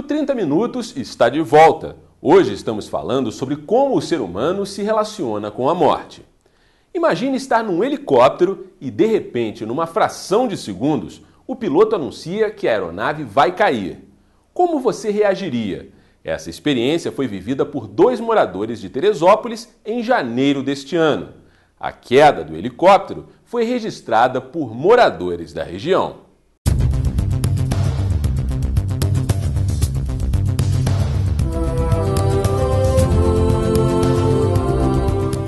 30 Minutos está de volta. Hoje estamos falando sobre como o ser humano se relaciona com a morte. Imagine estar num helicóptero e, de repente, numa fração de segundos, o piloto anuncia que a aeronave vai cair. Como você reagiria? Essa experiência foi vivida por 2 moradores de Teresópolis em janeiro deste ano. A queda do helicóptero foi registrada por moradores da região.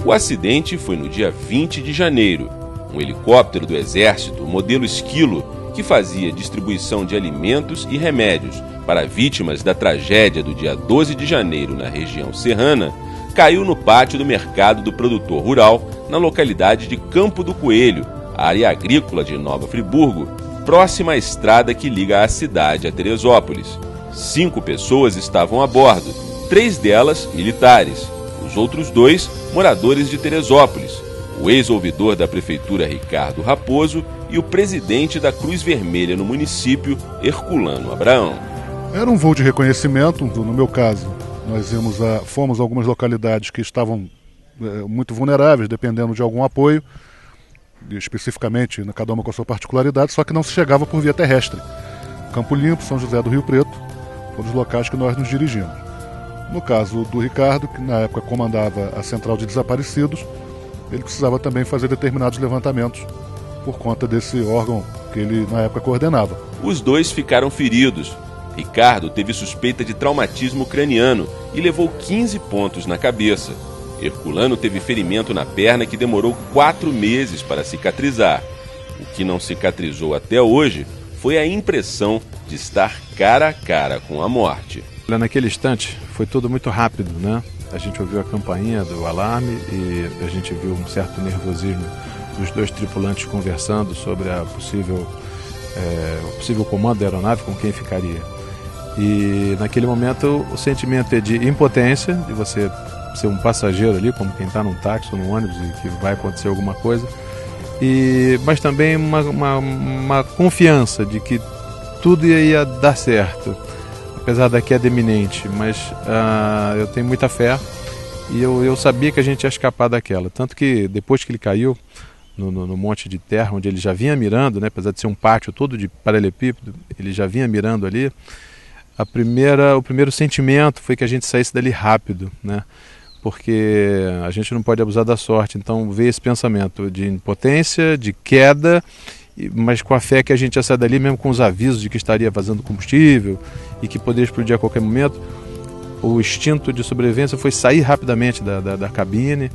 O acidente foi no dia 20 de janeiro. Um helicóptero do Exército, modelo Esquilo, que fazia distribuição de alimentos e remédios para vítimas da tragédia do dia 12 de janeiro na região serrana, caiu no pátio do mercado do produtor rural, na localidade de Campo do Coelho, área agrícola de Nova Friburgo, próxima à estrada que liga a cidade a Teresópolis. 5 pessoas estavam a bordo, 3 delas militares. Os outros 2, moradores de Teresópolis, o ex-ouvidor da prefeitura Ricardo Raposo e o presidente da Cruz Vermelha no município, Herculano Abraão. Era um voo de reconhecimento, no meu caso. Nós fomos a algumas localidades que estavam muito vulneráveis, dependendo de algum apoio, especificamente, cada uma com a sua particularidade, só que não se chegava por via terrestre. Campo Limpo, São José do Rio Preto, foram os locais que nós nos dirigimos. No caso do Ricardo, que na época comandava a Central de Desaparecidos, ele precisava também fazer determinados levantamentos por conta desse órgão que ele na época coordenava. Os 2 ficaram feridos. Ricardo teve suspeita de traumatismo craniano e levou 15 pontos na cabeça. Herculano teve ferimento na perna que demorou 4 meses para cicatrizar. O que não cicatrizou até hoje foi a impressão de estar cara a cara com a morte. Naquele instante foi tudo muito rápido, né? A gente ouviu a campainha do alarme e a gente viu um certo nervosismo dos 2 tripulantes conversando sobre o possível comando da aeronave, com quem ficaria. E naquele momento o sentimento é de impotência, de você ser um passageiro ali, como quem está num táxi ou num ônibus e que vai acontecer alguma coisa, mas também uma confiança de que tudo ia dar certo. Apesar da queda iminente, mas eu tenho muita fé e eu sabia que a gente ia escapar daquela. Tanto que depois que ele caiu no monte de terra, onde ele já vinha mirando, né, apesar de ser um pátio todo de paralelepípedo, ele já vinha mirando ali, o primeiro sentimento foi que a gente saísse dali rápido, né, porque a gente não pode abusar da sorte. Então veio esse pensamento de impotência, de queda, mas com a fé que a gente ia sair dali, mesmo com os avisos de que estaria vazando combustível e que poderia explodir a qualquer momento. O instinto de sobrevivência foi sair rapidamente da cabine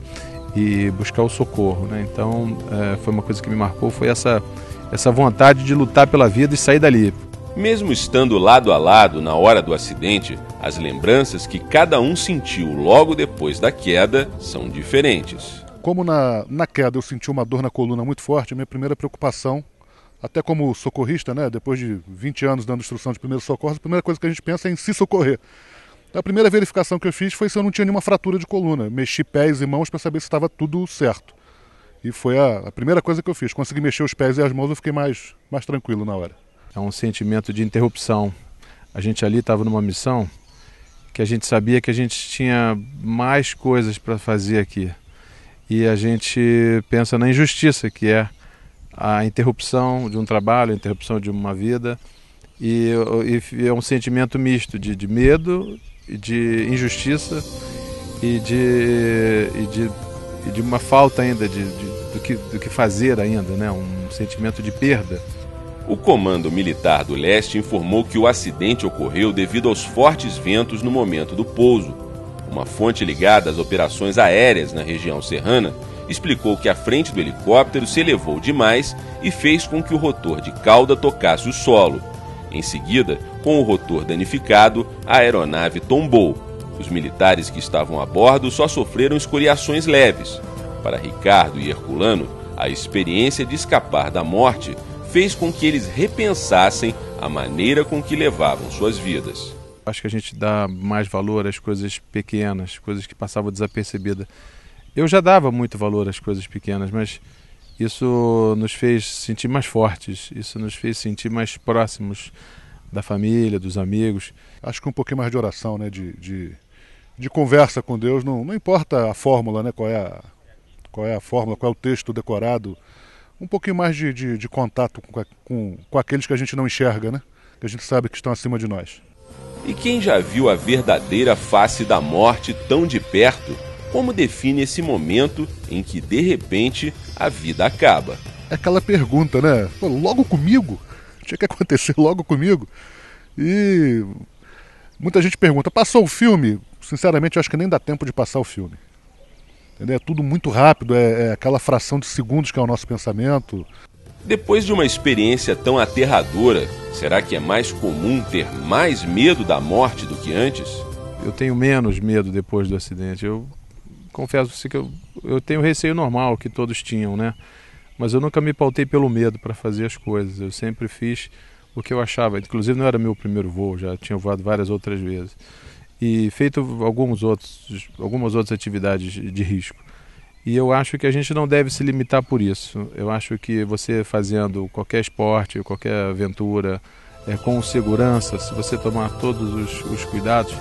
e buscar o socorro, né? Então foi uma coisa que me marcou, foi essa vontade de lutar pela vida e sair dali. Mesmo estando lado a lado na hora do acidente, as lembranças que cada um sentiu logo depois da queda são diferentes. Como na queda eu senti uma dor na coluna muito forte, a minha primeira preocupação, até como socorrista, né, depois de 20 anos dando instrução de primeiros socorros, a primeira coisa que a gente pensa é em se socorrer. A primeira verificação que eu fiz foi se eu não tinha nenhuma fratura de coluna. Mexi pés e mãos para saber se estava tudo certo. E foi a primeira coisa que eu fiz. Consegui mexer os pés e as mãos, eu fiquei mais tranquilo na hora. É um sentimento de interrupção. A gente ali estava numa missão que a gente sabia que a gente tinha mais coisas para fazer aqui. E a gente pensa na injustiça, que é a interrupção de um trabalho, a interrupção de uma vida, e é um sentimento misto de medo, de injustiça e de uma falta ainda do que fazer ainda, né? Um sentimento de perda. O Comando Militar do Leste informou que o acidente ocorreu devido aos fortes ventos no momento do pouso. Uma fonte ligada às operações aéreas na região serrana explicou que a frente do helicóptero se elevou demais e fez com que o rotor de cauda tocasse o solo. Em seguida, com o rotor danificado, a aeronave tombou. Os militares que estavam a bordo só sofreram escoriações leves. Para Ricardo e Herculano, a experiência de escapar da morte fez com que eles repensassem a maneira com que levavam suas vidas. Acho que a gente dá mais valor às coisas pequenas, coisas que passavam desapercebidas. Eu já dava muito valor às coisas pequenas, mas isso nos fez sentir mais fortes, isso nos fez sentir mais próximos da família, dos amigos. Acho que um pouquinho mais de oração, né? De conversa com Deus, não importa a fórmula, né? Qual é a fórmula, qual é o texto decorado. Um pouquinho mais de contato com aqueles que a gente não enxerga, né? Que a gente sabe que estão acima de nós. E quem já viu a verdadeira face da morte tão de perto, como define esse momento em que, de repente, a vida acaba? É aquela pergunta, né? Pô, logo comigo? Tinha que acontecer logo comigo. E muita gente pergunta, passou o filme? Sinceramente, eu acho que nem dá tempo de passar o filme. Entendeu? É tudo muito rápido, é aquela fração de segundos que é o nosso pensamento. Depois de uma experiência tão aterradora, será que é mais comum ter mais medo da morte do que antes? Eu tenho menos medo depois do acidente. Eu confesso a você que eu tenho receio normal que todos tinham, né? Mas eu nunca me pautei pelo medo para fazer as coisas. Eu sempre fiz o que eu achava. Inclusive não era meu primeiro voo, já tinha voado várias outras vezes. E feito algumas outras atividades de risco. E eu acho que a gente não deve se limitar por isso. Eu acho que você fazendo qualquer esporte, qualquer aventura, com segurança, se você tomar todos os cuidados,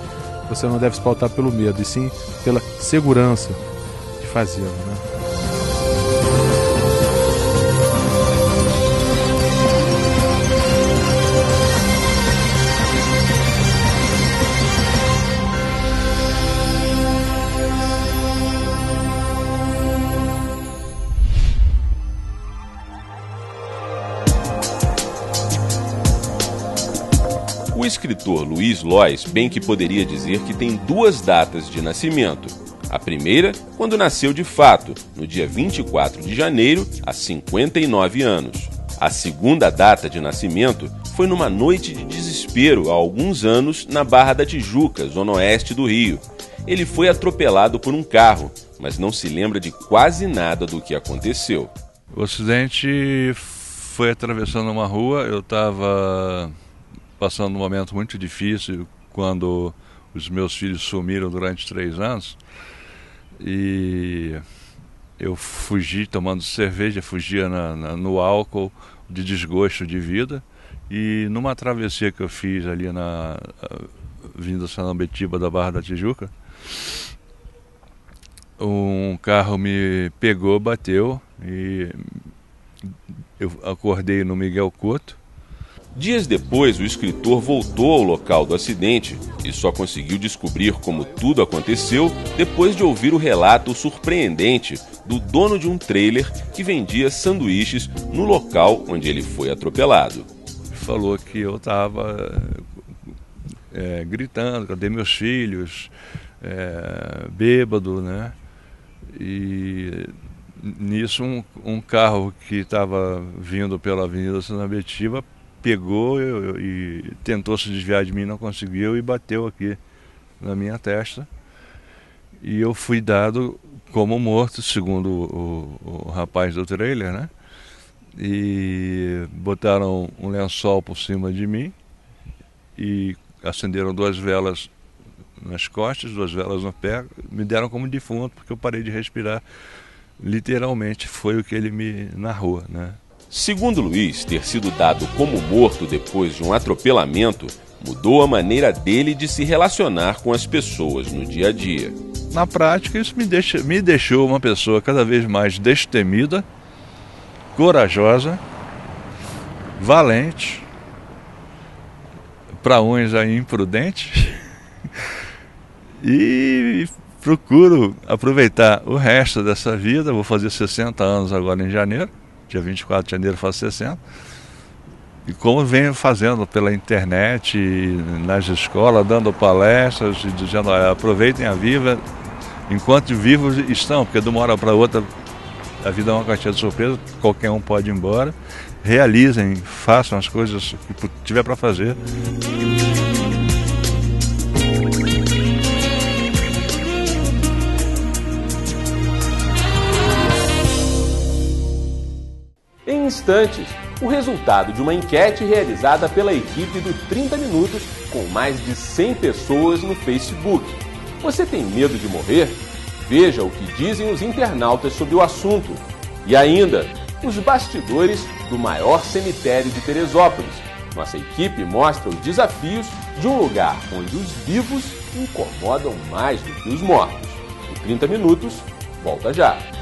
você não deve se pautar pelo medo, e sim pela segurança de fazê-lo, né? O escritor Luiz Lois bem que poderia dizer que tem duas datas de nascimento. A primeira, quando nasceu de fato, no dia 24 de janeiro, há 59 anos. A segunda data de nascimento foi numa noite de desespero há alguns anos na Barra da Tijuca, zona oeste do Rio. Ele foi atropelado por um carro, mas não se lembra de quase nada do que aconteceu. O acidente foi atravessando uma rua, eu estava passando um momento muito difícil quando os meus filhos sumiram durante 3 anos e eu fugi tomando cerveja, fugia no álcool de desgosto de vida, e numa travessia que eu fiz ali na Avenida Sarambetiba da Barra da Tijuca, um carro me pegou, bateu e eu acordei no Miguel Couto. Dias depois, o escritor voltou ao local do acidente e só conseguiu descobrir como tudo aconteceu depois de ouvir o relato surpreendente do dono de um trailer que vendia sanduíches no local onde ele foi atropelado. Falou que eu estava gritando, cadê meus filhos, bêbado, né? E nisso um carro que estava vindo pela Avenida Sarambetiba pegou e tentou se desviar de mim, não conseguiu e bateu aqui na minha testa. E eu fui dado como morto, segundo o rapaz do trailer, né? E botaram um lençol por cima de mim e acenderam 2 velas nas costas, 2 velas no pé, me deram como defunto porque eu parei de respirar. Literalmente foi o que ele me narrou, né? Segundo Luiz, ter sido dado como morto depois de um atropelamento mudou a maneira dele de se relacionar com as pessoas no dia a dia. Na prática, isso me deixou uma pessoa cada vez mais destemida, corajosa, valente, para uns aí imprudente, e procuro aproveitar o resto dessa vida. Vou fazer 60 anos agora em janeiro. Dia 24 de janeiro faço 60. E como venho fazendo pela internet, nas escolas, dando palestras, e dizendo, aproveitem a vida enquanto vivos estão, porque de uma hora para outra a vida é uma caixinha de surpresa, qualquer um pode ir embora. Realizem, façam as coisas que tiver para fazer. Em instantes, o resultado de uma enquete realizada pela equipe do 30 Minutos com mais de 100 pessoas no Facebook. Você tem medo de morrer? Veja o que dizem os internautas sobre o assunto. E ainda, os bastidores do maior cemitério de Teresópolis. Nossa equipe mostra os desafios de um lugar onde os vivos incomodam mais do que os mortos. Em 30 minutos, volta já!